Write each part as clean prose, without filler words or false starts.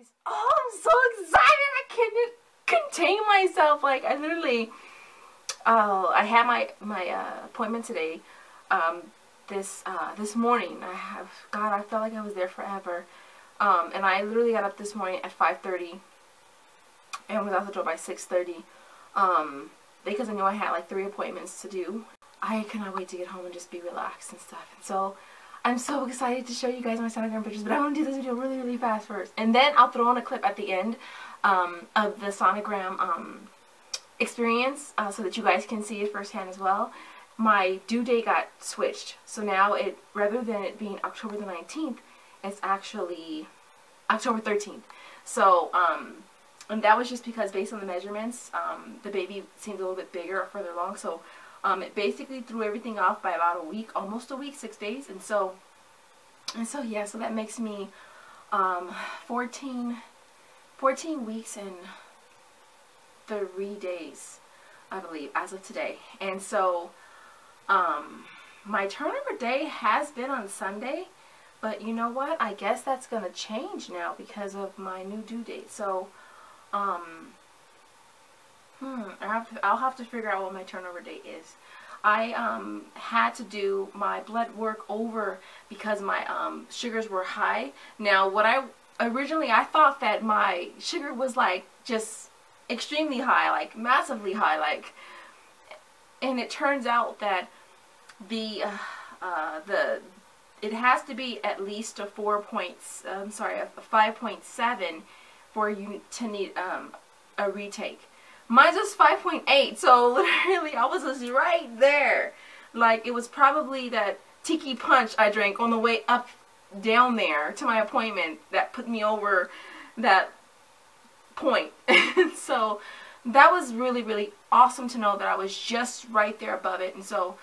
guys. Oh, I'm so excited. I can't contain myself. Like, I literally, I had my appointment today. This morning. God, I felt like I was there forever. And I literally got up this morning at 5:30 and was out the door by 6:30. Because I knew I had like 3 appointments to do. I cannot wait to get home and just be relaxed and stuff. And so I'm so excited to show you guys my sonogram pictures, but I want to do this video really, really fast first. And then I'll throw in a clip at the end of the sonogram experience so that you guys can see it firsthand as well. My due date got switched. So now rather than it being October the 19th, it's actually October 13th. So, and that was just because based on the measurements, the baby seemed a little bit bigger or further along. So it basically threw everything off by about a week, almost a week, 6 days. And so yeah, so that makes me 14 weeks and 3 days, I believe, as of today. And so my turnover day has been on Sunday, but you know what? I guess that's going to change now because of my new due date. So I'll have to figure out what my turnover date is. I had to do my blood work over because my sugars were high. Now, what I thought that my sugar was like just extremely high, like massively high, like, and it turns out that it has to be at least a 5.7 for you to need a retake. Mine was 5.8, so literally I was just right there. Like, it was probably that tiki punch I drank on the way up down there to my appointment that put me over that point. So that was really, really awesome to know that I was just right there above it. And so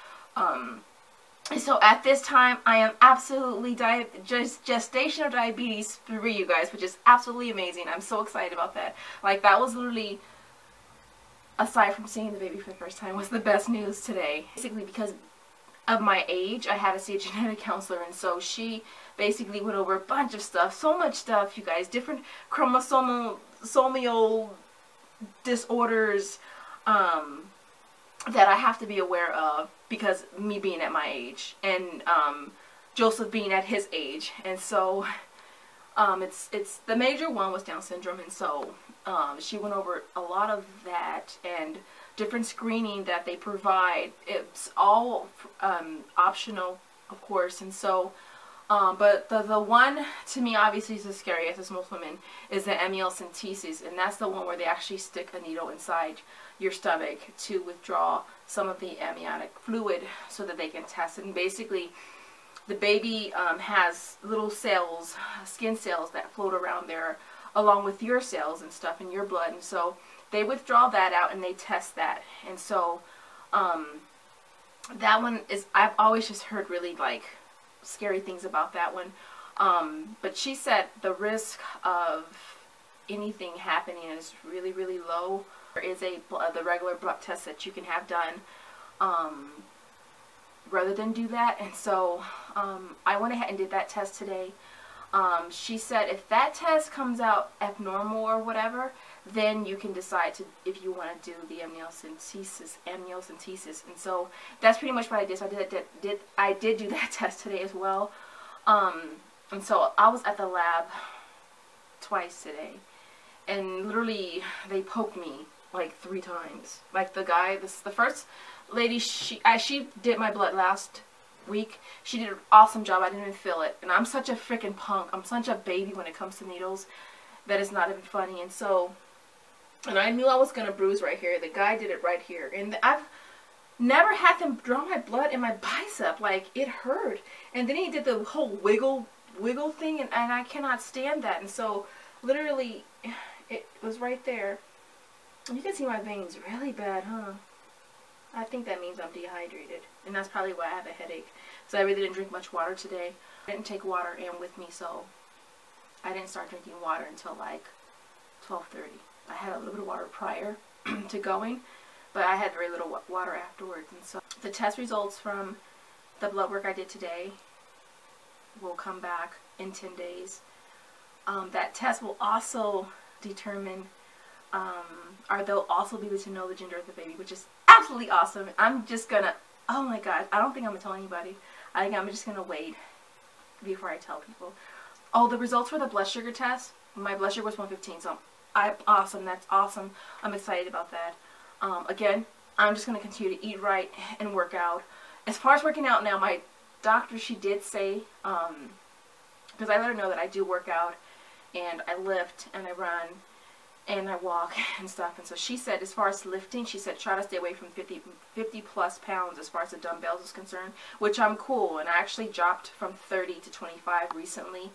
at this time I am absolutely gestational diabetes free, you guys, which is absolutely amazing. I'm so excited about that. Like, that was literally, aside from seeing the baby for the first time, was the best news today. Basically, because of my age, I had to see a genetic counselor, and so she basically went over a bunch of stuff, so much stuff, you guys, different chromosomal disorders that I have to be aware of because me being at my age and Joseph being at his age. And so it's the major one was Down syndrome, and so she went over a lot of that and different screening that they provide. It's all optional, of course. And so but the one to me obviously is the scariest, as most women, is the amniocentesis, and that's the one where they actually stick a needle inside your stomach to withdraw some of the amniotic fluid so that they can test it. And basically the baby has little cells, skin cells, that float around there along with your cells and stuff in your blood, and so they withdraw that out and they test that. And so that one is, I've always just heard really like scary things about that one, but she said the risk of anything happening is really, really low. There is the regular blood test that you can have done rather than do that. And so I went ahead and did that test today. She said if that test comes out abnormal or whatever, then you can decide if you want to do the amniocentesis. And so that's pretty much what I did. So I did do that test today as well. And so I was at the lab twice today, and literally they poked me like 3 times. Like the first lady, she did my blood last week. She did an awesome job. I didn't even feel it, and I'm such a freaking punk. I'm such a baby when it comes to needles that it's not even funny. And so, and I knew I was gonna bruise right here. The guy did it right here, and I've never had them draw my blood in my bicep. Like, it hurt. And then he did the whole wiggle thing, and I cannot stand that. And so literally it was right there. You can see my veins really bad, huh? I think that means I'm dehydrated, and that's probably why I have a headache. So I really didn't drink much water today. I didn't take water in with me, so I didn't start drinking water until like 12:30. I had a little bit of water prior to going, but I had very little water afterwards. And so the test results from the blood work I did today will come back in 10 days. that test will also determine, or they'll also be able to know the gender of the baby, which is absolutely awesome. I'm just gonna, oh my gosh, I don't think I'm gonna tell anybody. I think I'm just gonna wait before I tell people. Oh, the results for the blood sugar test, my blood sugar was 115, so awesome, that's awesome. I'm excited about that. Again, I'm just gonna continue to eat right and work out. As far as working out now, my doctor, she did say, because I let her know that I do work out, and I lift, and I run, and I walk, and stuff, and so she said, as far as lifting, she said, try to stay away from 50 plus pounds as far as the dumbbells is concerned, which I'm cool, and I actually dropped from 30 to 25 recently,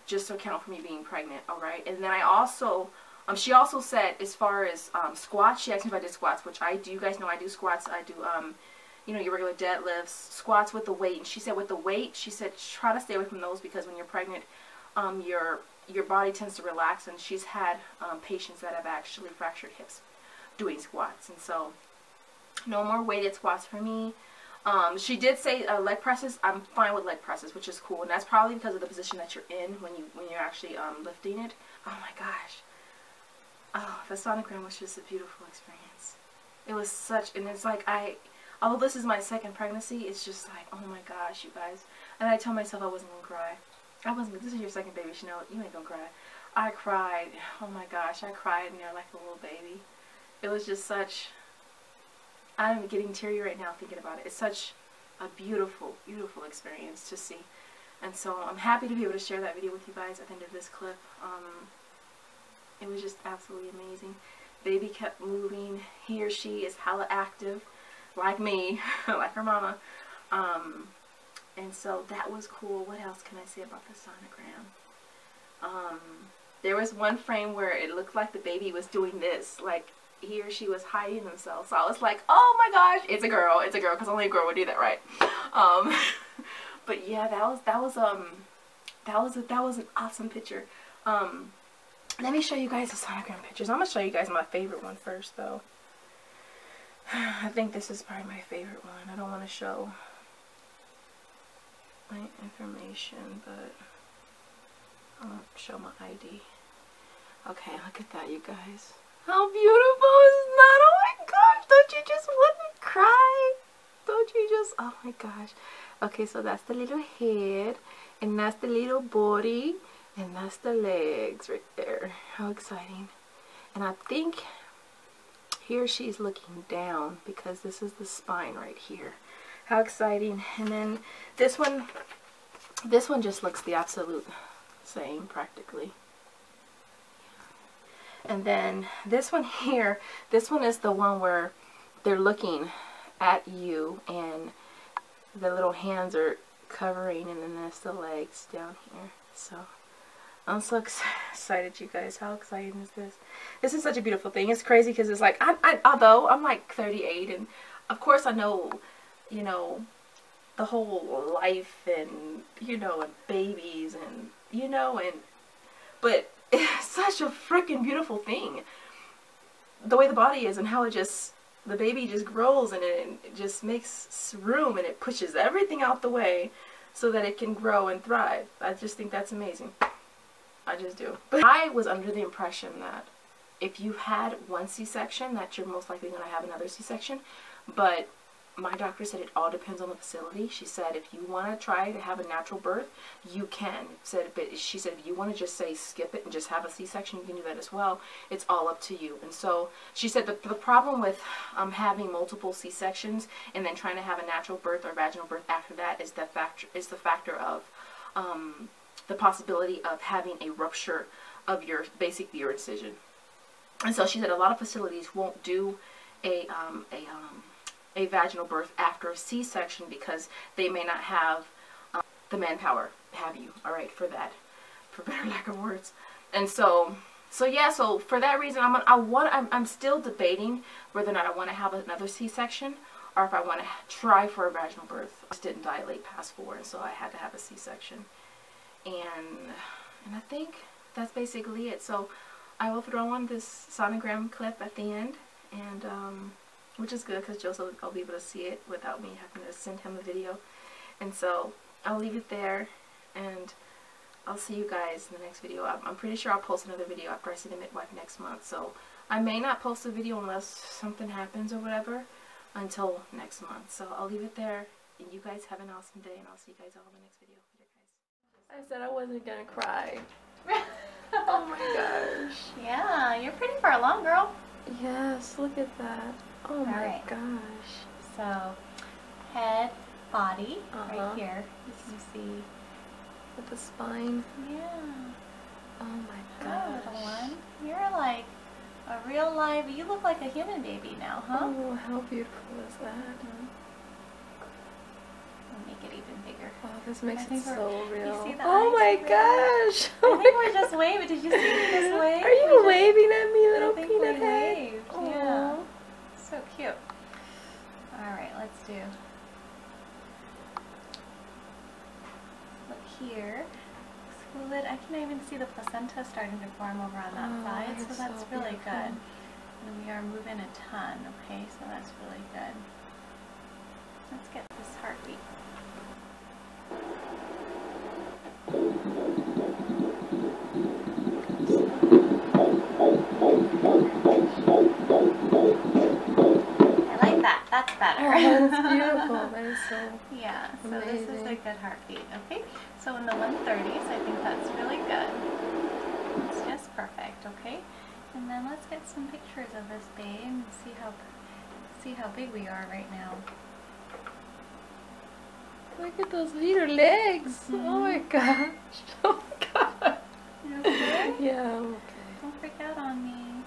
just to account for me being pregnant, alright, and then I also, she also said, as far as, squats, she asked me if I did squats, which I do. You guys know I do squats. I do, you know, your regular deadlifts, squats with the weight. And she said with the weight, she said try to stay away from those because when you're pregnant, your body tends to relax. And she's had patients that have actually fractured hips doing squats. And so no more weighted squats for me. She did say leg presses. I'm fine with leg presses, which is cool. And that's probably because of the position that you're in when you're actually lifting it. Oh my gosh. Oh, the sonogram was just a beautiful experience. It was such, and it's like although this is my second pregnancy, it's just like, oh my gosh, you guys. And I told myself I wasn't going to cry. This is your second baby, Chanel, you ain't going to cry. I cried, oh my gosh, I cried in there like a little baby. It was just such, I'm getting teary right now thinking about it. It's such a beautiful, beautiful experience to see. And so I'm happy to be able to share that video with you guys at the end of this clip. It was just absolutely amazing. Baby kept moving. He or she is hella active, like me, like her mama. And so that was cool. What else can I say about the sonogram? There was one frame where it looked like the baby was doing this, like he or she was hiding themselves. So I was like, oh my gosh, it's a girl, because only a girl would do that, right? But yeah, that was an awesome picture. Let me show you guys the sonogram pictures. I'm going to show you guys my favorite one first, though. I think this is probably my favorite one. I don't want to show my information, but I'm going to show my ID. Okay, look at that, you guys. How beautiful is that? Oh my gosh, don't you just want to cry? Don't you just, oh my gosh. Okay, so that's the little head, and that's the little body. And that's the legs right there. How exciting. And I think here she's looking down because this is the spine right here. How exciting. And then this one just looks the absolute same practically. And then this one here, this one is the one where they're looking at you and the little hands are covering, and then there's the legs down here. So I'm so excited, you guys. How exciting is this? This is such a beautiful thing. It's crazy because it's like, although I'm like 38, and of course I know, you know, the whole life and, you know, and babies and, you know, but it's such a freaking beautiful thing. The way the body is and how it just, the baby just grows and it just makes room and it pushes everything out the way so that it can grow and thrive. I just think that's amazing. I just do. But I was under the impression that if you had one C-section, that you're most likely going to have another C-section. But my doctor said it all depends on the facility. She said if you want to try to have a natural birth, you can. She said if you want to just say skip it and just have a C-section, you can do that as well. It's all up to you. And so she said the problem with having multiple C-sections and then trying to have a natural birth or vaginal birth after that is the factor of the possibility of having a rupture of your incision. And so she said a lot of facilities won't do a vaginal birth after a C-section because they may not have the manpower have you, alright, for that, for better lack of words. And so yeah, so for that reason I'm still debating whether or not I want to have another C-section or if I want to try for a vaginal birth. I just didn't dilate past 4, and so I had to have a C-section. And I think that's basically it. So I will throw on this sonogram clip at the end, and which is good because Joseph will be able to see it without me having to send him a video. And so I'll leave it there, and I'll see you guys in the next video. I'm pretty sure I'll post another video after I see the midwife next month. So I may not post a video unless something happens or whatever until next month. So I'll leave it there. And you guys have an awesome day, and I'll see you guys all in the next video. Later, guys. I said I wasn't gonna cry. Oh my gosh. Yeah, you're pretty far along, girl. Yes, look at that. Oh my gosh. So, head, body, right here. You can see. With the spine. Yeah. Oh my gosh. Little one. You're like a real live, you look like a human baby now, huh? Oh, how beautiful is that? We'll make it even bigger. Oh, this makes it so real. You see the oh my gosh! I think we're just waving. Did you see this wave? Are you waving at me, little peanut head? Waved. Yeah. So cute. Alright, let's do. Look here. Fluid. I can even see the placenta starting to form over on that side, so that's really good. And we are moving a ton, okay? So that's really good. Let's get this heartbeat. I like that. That's better. Oh, that's beautiful. That is so yeah, so amazing. This is a good heartbeat, okay? So in the 130s, I think that's really good. It's just perfect, okay? And then let's get some pictures of this babe and see how big we are right now. Look at those little legs. Oh my gosh. Oh my god. You okay? Yeah, I'm okay. Don't freak out on me.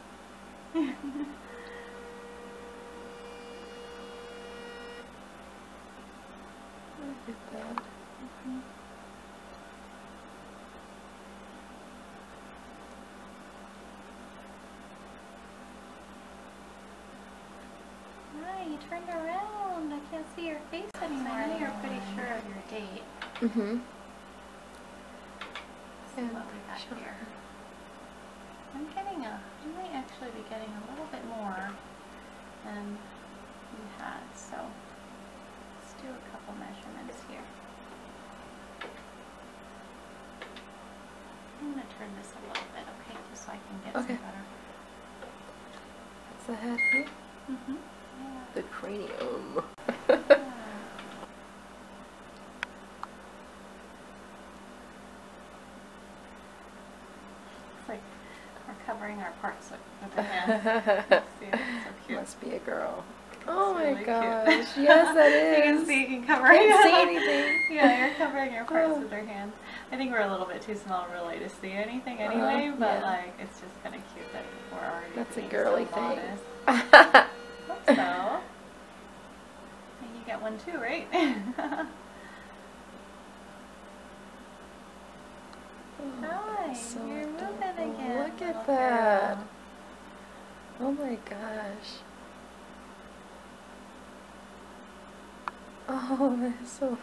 Look at that. Hi, you turned around. I can't see your face anymore. I know you're pretty sure of your date. Mm-hmm. See what we got here. I might actually be getting a little bit more than we had, so let's do a couple measurements here. I'm going to turn this a little bit, okay, just so I can get some better. That's the head, right? Mm-hmm. The cranium. It's like we're covering our parts with our hands. See, it's so cute. Must be a girl. It's Oh my really gosh. cute. Yes, that is. You can see, you can cover I can't it. see anything. Yeah, you're covering your parts with your hands. I think we're a little bit too small really to see anything anyway, but like it's just kind of cute that we're already That's a being girly so thing. modest. Hope so. And you get one too, right? Hi, so you're moving adorable. again. Look at little that. girl. Oh my gosh. Oh, that's so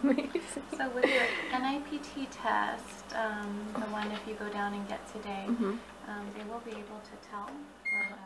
amazing. So with your NIPT test, the one if you go down and get today, they will be able to tell where the